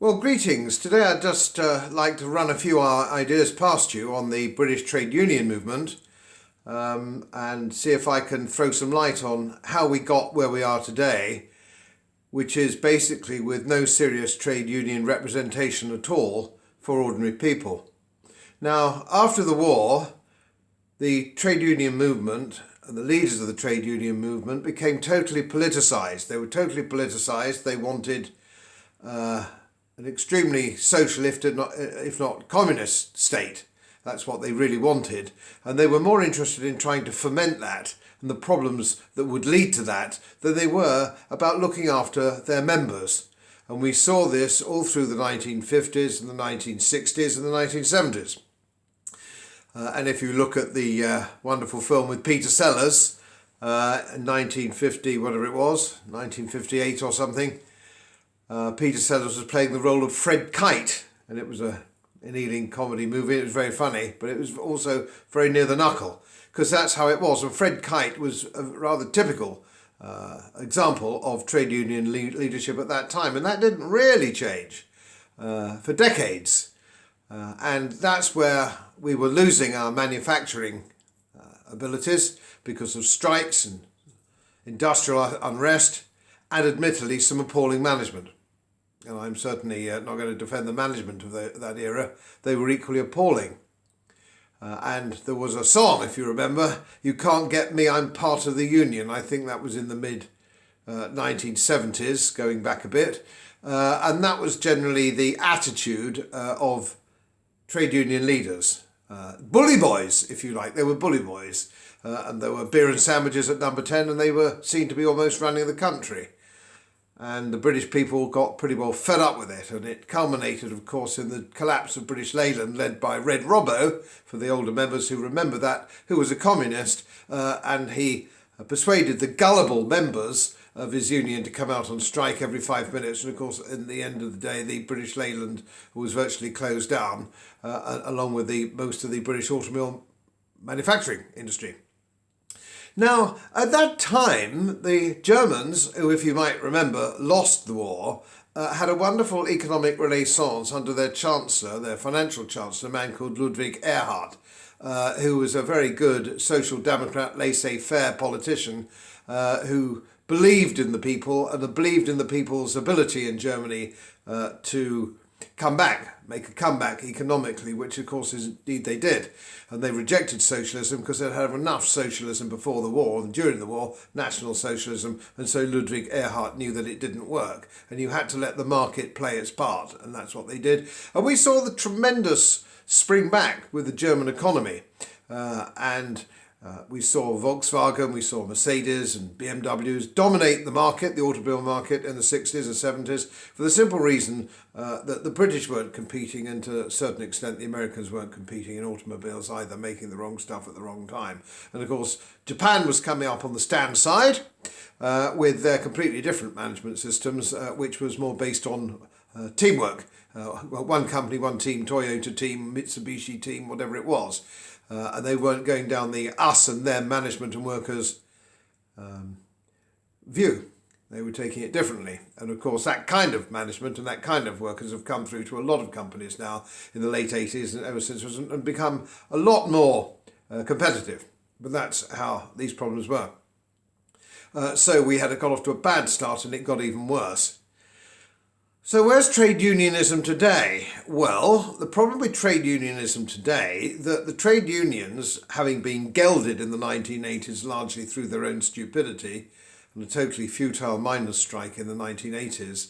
Well, greetings. Today I'd just like to run a few ideas past you on the British trade union movement and see if I can throw some light on how we got where we are today, which is basically with no serious trade union representation at all for ordinary people. Now, after the war, the trade union movement and the leaders of the trade union movement became totally politicised. They were totally politicised. They wanted an extremely social, if not communist state. That's what they really wanted. And they were more interested in trying to foment that and the problems that would lead to that than they were about looking after their members. And we saw this all through the 1950s and the 1960s and the 1970s. And if you look at the wonderful film with Peter Sellers, in 1950, whatever it was, 1958 or something, Peter Sellers was playing the role of Fred Kite, and it was an Ealing comedy movie. It was very funny, but it was also very near the knuckle, because that's how it was. And Fred Kite was a rather typical example of trade union leadership at that time, and that didn't really change for decades. And that's where we were losing our manufacturing abilities because of strikes and industrial unrest, and admittedly some appalling management. And I'm certainly not going to defend the management of that era. They were equally appalling. And there was a song, if you remember, "You Can't Get Me, I'm Part of the Union." I think that was in the mid-1970s, going back a bit. And that was generally the attitude of trade union leaders. Bully boys, if you like. They were bully boys. And there were beer and sandwiches at number 10, and they were seen to be almost running the country. And the British people got pretty well fed up with it, and it culminated, of course, in the collapse of British Leyland, led by Red Robbo, for the older members who remember that, who was a communist, and he persuaded the gullible members of his union to come out on strike every 5 minutes. And of course, in the end of the day, the British Leyland was virtually closed down, along with most of the British automobile manufacturing industry. Now, at that time, the Germans, who, if you might remember, lost the war, had a wonderful economic renaissance under their chancellor, their financial chancellor, a man called Ludwig Erhard, who was a very good social democrat, laissez-faire politician who believed in the people and believed in the people's ability in Germany to come back, make a comeback economically, which of course indeed they did. And they rejected socialism because they'd had enough socialism before the war and during the war, national socialism, and so Ludwig Erhard knew that it didn't work and you had to let the market play its part, and that's what they did. And we saw the tremendous spring back with the German economy, and we saw Volkswagen, we saw Mercedes and BMWs dominate the market, the automobile market in the 60s and 70s, for the simple reason that the British weren't competing, and to a certain extent the Americans weren't competing in automobiles either, making the wrong stuff at the wrong time. And of course Japan was coming up on the stand side with their completely different management systems, which was more based on teamwork. One company, one team, Toyota team, Mitsubishi team, whatever it was. And they weren't going down the us and their management and workers view. They were taking it differently. And of course, that kind of management and that kind of workers have come through to a lot of companies now in the late 80s and ever since, and become a lot more competitive. But that's how these problems were. So we got off to a bad start, and it got even worse. So where's trade unionism today? Well, the problem with trade unionism today, that the trade unions, having been gelded in the 1980s largely through their own stupidity and a totally futile miners' strike in the 1980s,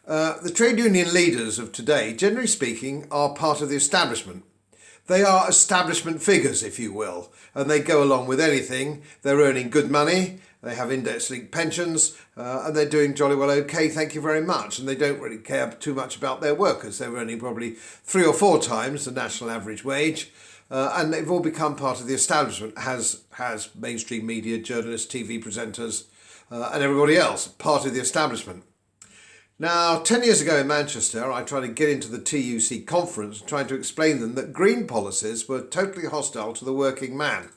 the trade union leaders of today, generally speaking, are part of the establishment. They are establishment figures, if you will, and they go along with anything. They're earning good money, they have index-linked pensions, and they're doing jolly well okay, thank you very much. And they don't really care too much about their workers. They're earning probably 3 or 4 times the national average wage, and they've all become part of the establishment, has mainstream media, journalists, TV presenters, and everybody else, part of the establishment. Now, 10 years ago in Manchester, I tried to get into the TUC conference and tried to explain them that green policies were totally hostile to the working man.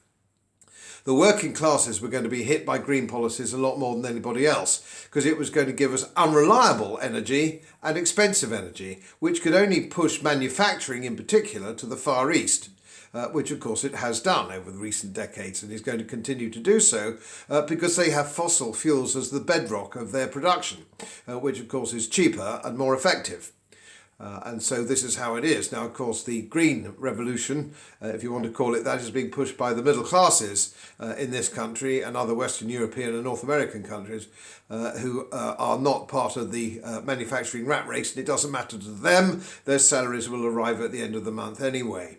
the working classes were going to be hit by green policies a lot more than anybody else, because it was going to give us unreliable energy and expensive energy, which could only push manufacturing in particular to the Far East. Which of course it has done over the recent decades and is going to continue to do so because they have fossil fuels as the bedrock of their production, which of course is cheaper and more effective. And so this is how it is. Now, of course, the green revolution, if you want to call it that, is being pushed by the middle classes in this country and other Western European and North American countries who are not part of the manufacturing rat race. And it doesn't matter to them. Their salaries will arrive at the end of the month anyway.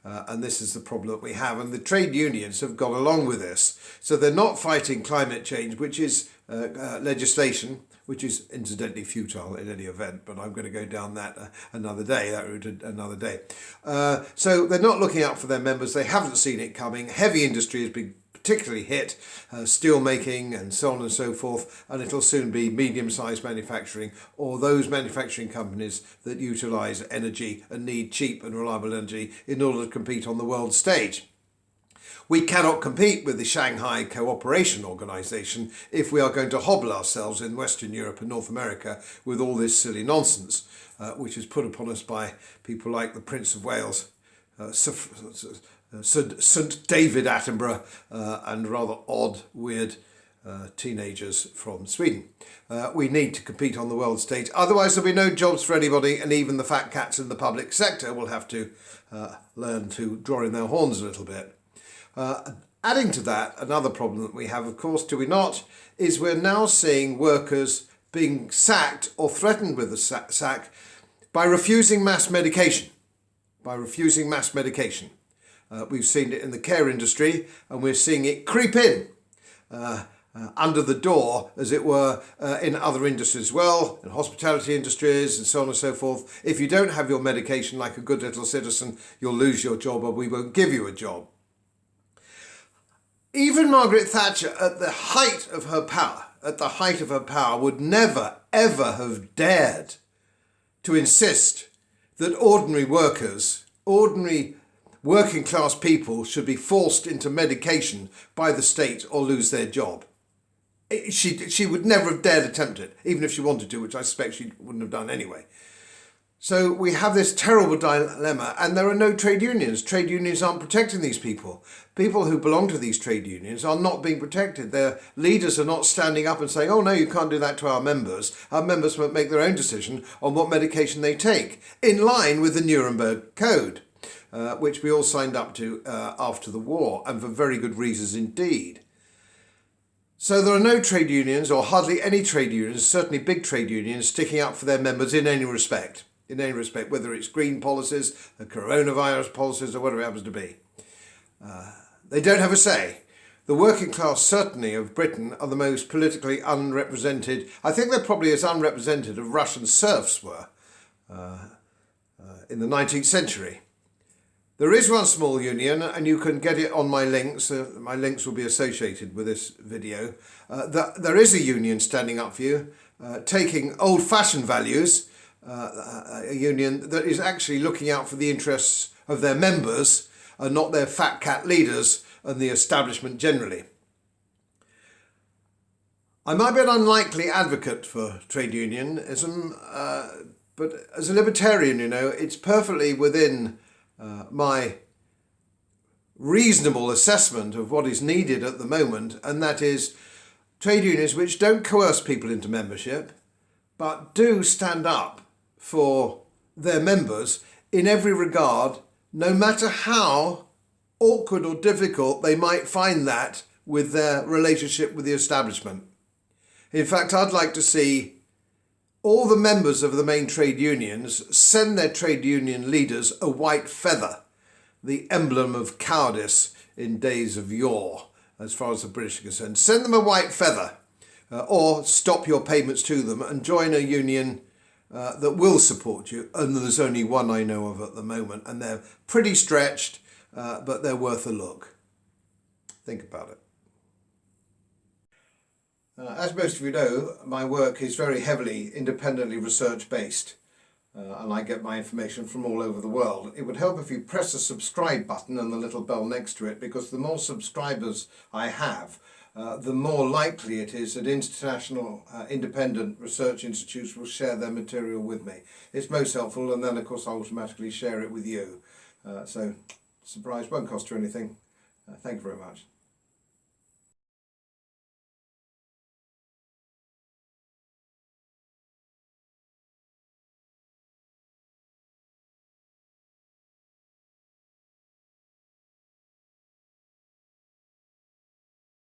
And this is the problem that we have. And the trade unions have gone along with this. So they're not fighting climate change, which is legislation, which is incidentally futile in any event, but I'm going to go down that another day, that route another day. So they're not looking out for their members. They haven't seen it coming. Heavy industry has been particularly hit, steel making and so on and so forth, and it'll soon be medium-sized manufacturing or those manufacturing companies that utilise energy and need cheap and reliable energy in order to compete on the world stage. We cannot compete with the Shanghai Cooperation Organisation if we are going to hobble ourselves in Western Europe and North America with all this silly nonsense, which is put upon us by people like the Prince of Wales, St David Attenborough, and rather odd, weird teenagers from Sweden. We need to compete on the world stage, otherwise there'll be no jobs for anybody, and even the fat cats in the public sector will have to learn to draw in their horns a little bit. Adding to that, another problem that we have, of course, do we not, is we're now seeing workers being sacked or threatened with a sack by refusing mass medication. We've seen it in the care industry, and we're seeing it creep in under the door, as it were, in other industries as well, in hospitality industries and so on and so forth. If you don't have your medication like a good little citizen, you'll lose your job or we won't give you a job. Even Margaret Thatcher, at the height of her power, would never, ever have dared to insist that ordinary workers, ordinary working class people should be forced into medication by the state or lose their job. She would never have dared attempt it, even if she wanted to, which I suspect she wouldn't have done anyway. So we have this terrible dilemma, and there are no trade unions. Trade unions aren't protecting these people. People who belong to these trade unions are not being protected. Their leaders are not standing up and saying, oh no, you can't do that to our members. Our members must make their own decision on what medication they take, in line with the Nuremberg Code, which we all signed up to after the war, and for very good reasons indeed. So there are no trade unions, or hardly any trade unions, certainly big trade unions, sticking up for their members in any respect. Whether it's green policies, the coronavirus policies, or whatever it happens to be. They don't have a say. The working class, certainly, of Britain are the most politically unrepresented. I think they're probably as unrepresented as Russian serfs were in the 19th century. There is one small union, and you can get it on my links. My links will be associated with this video. There is a union standing up for you, taking old-fashioned values, a union that is actually looking out for the interests of their members and not their fat cat leaders and the establishment generally. I might be an unlikely advocate for trade unionism, but as a libertarian, it's perfectly within my reasonable assessment of what is needed at the moment, and that is trade unions which don't coerce people into membership, but do stand up for their members in every regard, no matter how awkward or difficult they might find that with their relationship with the establishment. In fact, I'd like to see all the members of the main trade unions send their trade union leaders a white feather, the emblem of cowardice in days of yore, as far as the British are concerned. Send them a white feather, or stop your payments to them and join a union that will support you. And there's only one I know of at the moment, and they're pretty stretched, but they're worth a look. Think about it. As most of you know, my work is very heavily independently research based. and I get my information from all over the world. It would help if you press the subscribe button and the little bell next to it, because the more subscribers I have, the more likely it is that international independent research institutes will share their material with me. It's most helpful, and then of course I automatically share it with you. So surprise, won't cost you anything. Thank you very much.